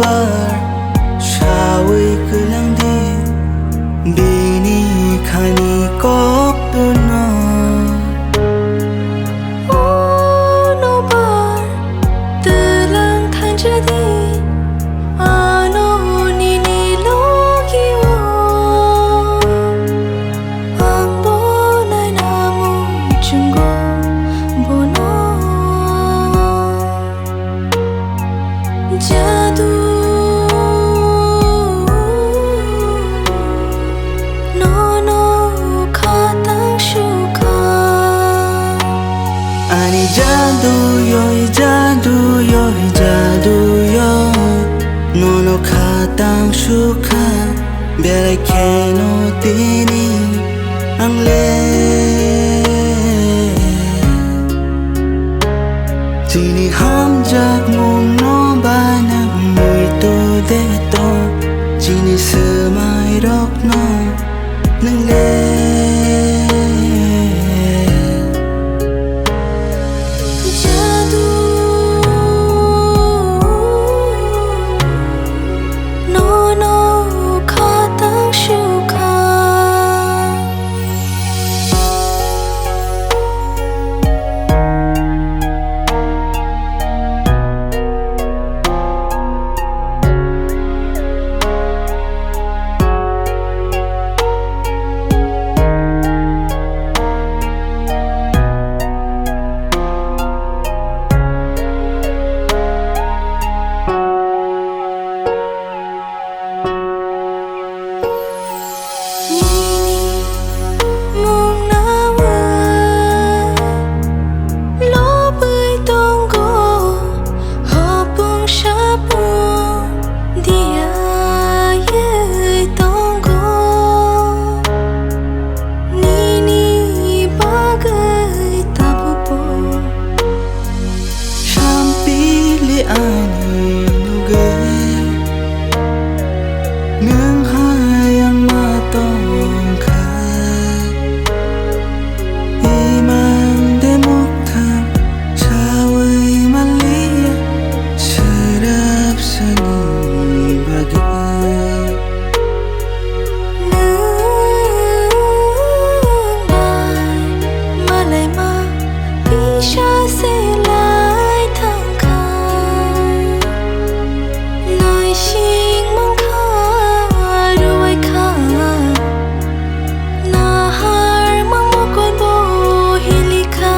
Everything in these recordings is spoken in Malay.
bar shawi kelang di bini khani kop tu no oh no bar telang than jadi ano ni ni logi wo ang bo nai namu chungo bono jadu no no khatang shuka ani jadu yo no no khatang shuka bele keno tini ang le tini ham jak mong no bana mui to de to tini semai rok no nang le jadu no no khatang shuka ani nuge nang hayang matong ka iman de muktam chawai malia serap seni bagai malai ma pisha se lai thang kha nai xing mang kha ruai kha na har mang mo kon bo hili kha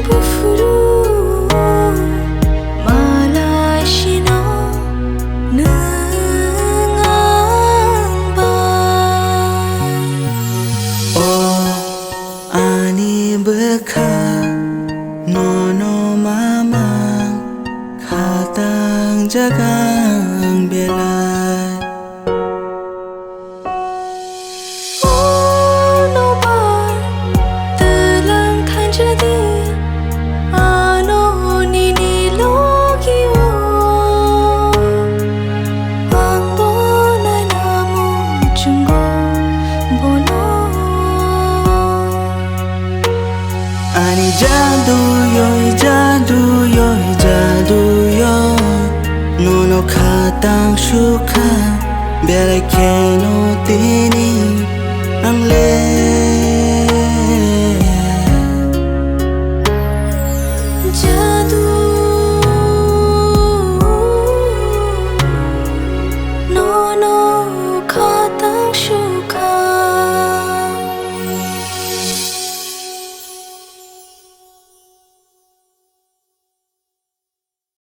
bu furu malai shino nang ang ba ani bekha no no mama khatang jagang belai oh no bar telang than jadi ano ni ni logi wo ang bo nai namu chungo bono ani jadu yo no no khatang shuka bele keno tini